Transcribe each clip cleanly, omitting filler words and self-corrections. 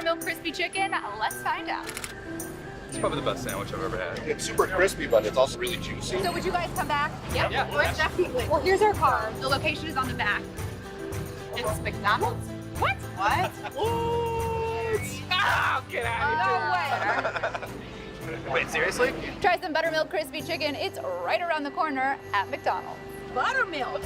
buttermilk crispy chicken? Let's find out. It's probably the best sandwich I've ever had. It's super crispy, but it's also really juicy. So would you guys come back? Yeah. Definitely. Well, here's our car. The location is on the back. It's McDonald's? What? What? Oh, get out No way. Wait, seriously? Try some buttermilk crispy chicken. It's right around the corner at McDonald's. Buttermilk.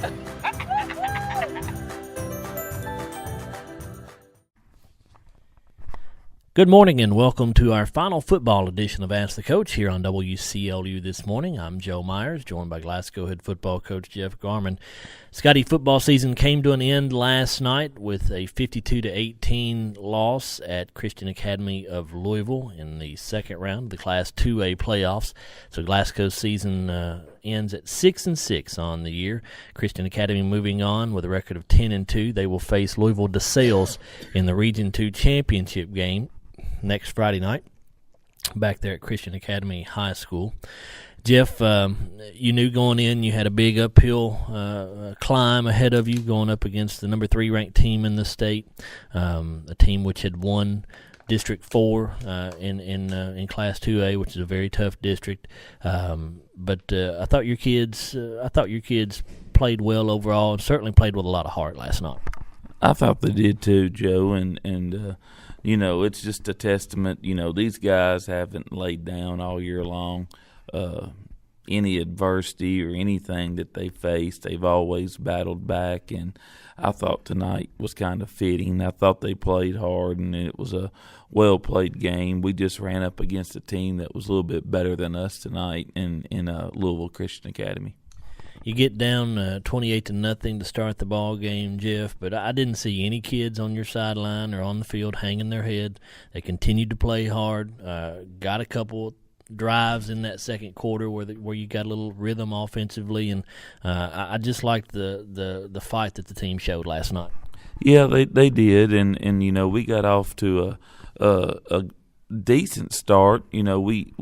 Good morning and welcome to our final football edition of Ask the Coach here on WCLU this morning. I'm Joe Myers, joined by Glasgow head football coach Jeff Garman. Scotty, football season came to an end last night with a 52-18 loss at Christian Academy of Louisville in the second round of the Class 2A playoffs. So Glasgow's season ends at 6-6 on the year. Christian Academy moving on with a record of 10-2. They will face Louisville DeSales in the Region 2 championship game next Friday night back there at Christian Academy High School. Jeff, you knew going in you had a big uphill climb ahead of you going up against the number 3 ranked team in the state, a team which had won District 4 in Class 2A, which is a very tough district. But I thought your kids played well overall and certainly played with a lot of heart last night. I thought they did too, Joe, and you know, it's just a testament. You know, these guys haven't laid down all year long. Any adversity or anything that they faced, they've always battled back, and I thought tonight was kind of fitting. I thought they played hard, and it was a well-played game. We just ran up against a team that was a little bit better than us tonight in Louisville Christian Academy. You get down 28-0 to start the ball game, Jeff, but I didn't see any kids on your sideline or on the field hanging their head. They continued to play hard, got a couple drives in that second quarter where you got a little rhythm offensively, and I just liked the fight that the team showed last night. Yeah, they did, and you know, we got off to a decent start. You know, we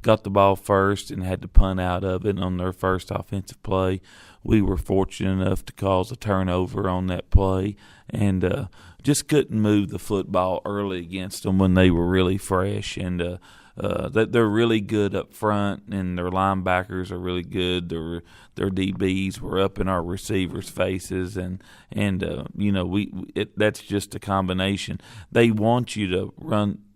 got the ball first and had to punt out of it on their first offensive play. We were fortunate enough to cause a turnover on that play and just couldn't move the football early against them when they were really fresh. And they're really good up front, and their linebackers are really good. Their DBs were up in our receivers' faces, and you know, that's just a combination. They want you to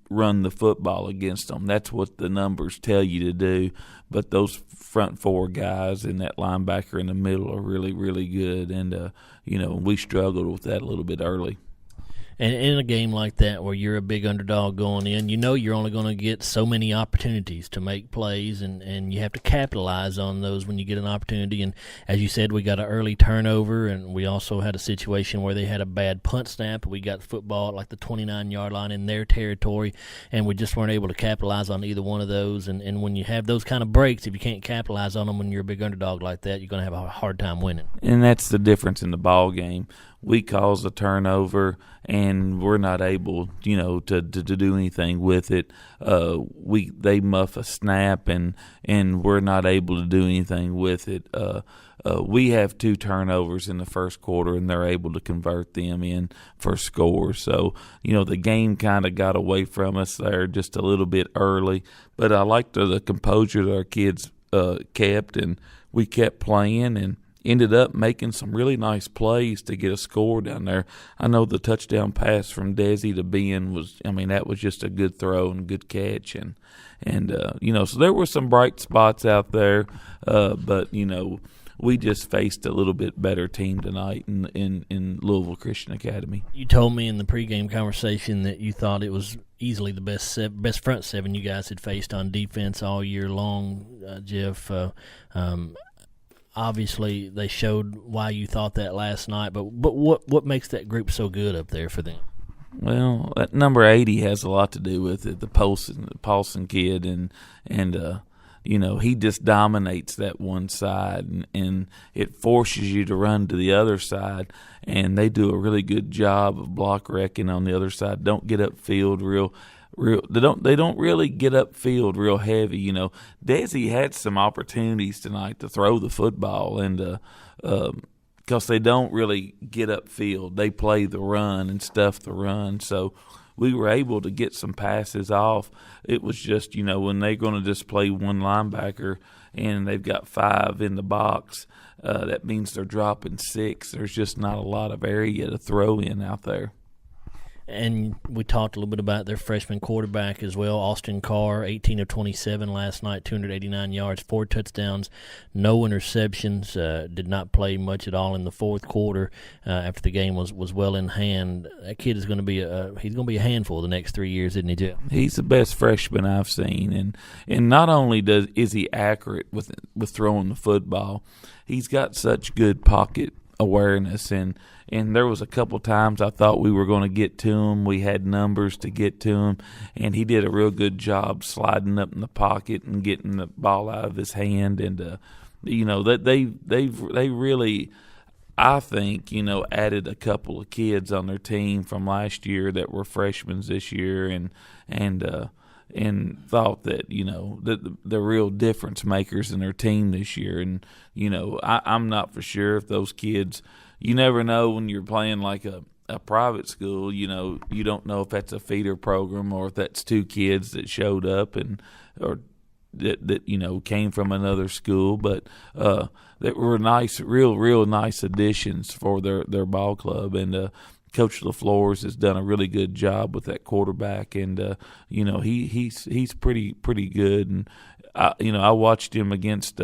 run the football against them. That's what the numbers tell you to do. But those front 4 guys and that linebacker in the middle are really, really good. And, you know, we struggled with that a little bit early. And in a game like that where you're a big underdog going in, you know you're only going to get so many opportunities to make plays, and you have to capitalize on those when you get an opportunity. And as you said, we got an early turnover, and we also had a situation where they had a bad punt snap. We got football at like the 29-yard line in their territory, and we just weren't able to capitalize on either one of those. And when you have those kind of breaks, if you can't capitalize on them when you're a big underdog like that, you're going to have a hard time winning. And that's the difference in the ball game. We cause a turnover, and we're not able, you know, to do anything with it. They muff a snap, and we're not able to do anything with it. We have 2 turnovers in the first quarter, and they're able to convert them in for scores. So, you know, the game kind of got away from us there just a little bit early. But I liked the composure that our kids kept, and we kept playing and ended up making some really nice plays to get a score down there. I know the touchdown pass from Desi to Ben that was just a good throw and good catch. And you know, so there were some bright spots out there, but, you know, we just faced a little bit better team tonight in Louisville Christian Academy. You told me in the pregame conversation that you thought it was easily the best front 7 you guys had faced on defense all year long, Jeff. Obviously, they showed why you thought that last night, but what makes that group so good up there for them? Well, that number 80 has a lot to do with it. The Paulson kid, and you know, he just dominates that one side, and it forces you to run to the other side. And they do a really good job of block wrecking on the other side. Don't get upfield real. They don't really get upfield real heavy. You know, Desi had some opportunities tonight to throw the football, and because they don't really get upfield, they play the run and stuff the run. So we were able to get some passes off. It was just, when they're going to just play one linebacker and they've got 5 in the box, that means they're dropping 6. There's just not a lot of area to throw in out there. And we talked a little bit about their freshman quarterback as well, Austin Carr, 18 of 27 last night, 289 yards, 4 touchdowns, no interceptions, did not play much at all in the fourth quarter after the game was well in hand. That kid is going to be a handful the next 3 years, isn't he, Jeff? He's the best freshman I've seen, and not only is he accurate with throwing the football, he's got such good pocket awareness, and there was a couple times I thought we were going to get to him. We had numbers to get to him, and he did a real good job sliding up in the pocket and getting the ball out of his hand. And that they really, I think, added a couple of kids on their team from last year that were freshmen this year, and thought that that the real difference makers in their team this year. And I'm not for sure if those kids. You never know when you're playing like a private school. You don't know if that's a feeder program or if that's 2 kids that showed up or that came from another school, but that were nice, real nice additions for their ball club. And Coach LaFleurs has done a really good job with that quarterback, and he's pretty good. And I watched him against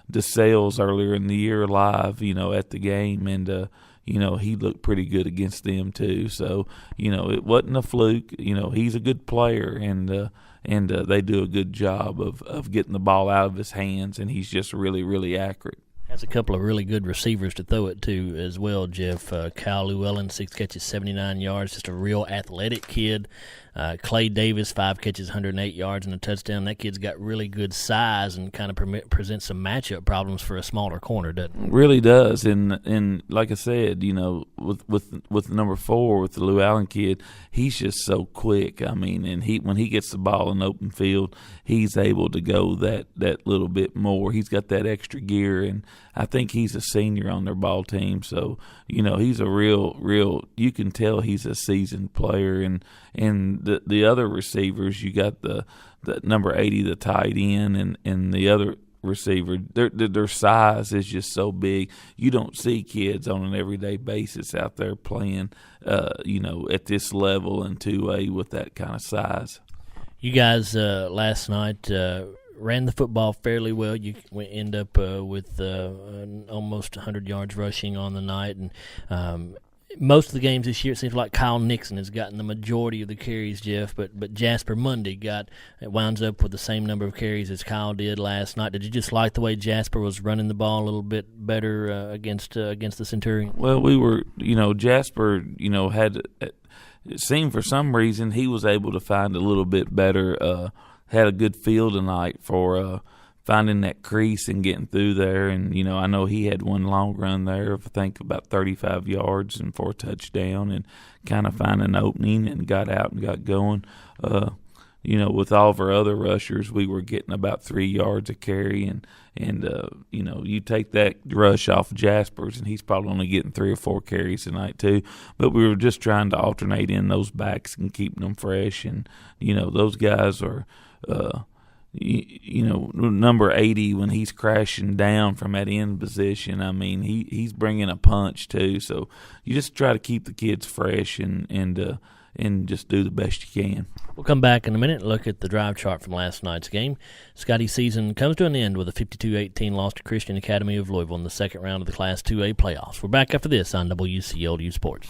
DeSales earlier in the year live, at the game, and he looked pretty good against them too. So it wasn't a fluke. He's a good player, and they do a good job of getting the ball out of his hands, and he's just really accurate. Has a couple of really good receivers to throw it to as well, Jeff. Kyle Llewellyn, 6 catches, 79 yards, just a real athletic kid. Clay Davis, 5 catches, 108 yards and a touchdown. That kid's got really good size and kind of presents some matchup problems for a smaller corner, doesn't it? Really does, and like I said, with number 4, with the Llewellyn kid, he's just so quick. I mean, and when he gets the ball in open field, he's able to go that little bit more. He's got that extra gear, and I think he's a senior on their ball team, so he's a real. You can tell he's a seasoned player, and the other receivers, you got the number 80, the tight end, and the other receiver. Their size is just so big. You don't see kids on an everyday basis out there playing, at this level in 2A with that kind of size. You guys last night ran the football fairly well. You end up with almost 100 yards rushing on the night, and most of the games this year, it seems like Kyle Nixon has gotten the majority of the carries, Jeff, but Jasper Mundy winds up with the same number of carries as Kyle did last night. Did you just like the way Jasper was running the ball a little bit better against the Centurion? Well, we were, Jasper, had it seemed for some reason he was able to find a little bit better, had a good feel tonight for finding that crease and getting through there. And, I know he had one long run there of, I think, about 35 yards and for a touchdown, and kind of finding an opening and got out and got going. With all of our other rushers, we were getting about 3 yards a carry, and you take that rush off Jasper's, and he's probably only getting 3 or 4 carries tonight too. But we were just trying to alternate in those backs and keeping them fresh, and those guys are. Number 80, when he's crashing down from that end position, I mean, he's bringing a punch too. So you just try to keep the kids fresh and just do the best you can. We'll come back in a minute and look at the drive chart from last night's game. Scotty's season comes to an end with a 52-18 loss to Christian Academy of Louisville in the second round of the Class 2A playoffs. We're back after this on WCLU Sports.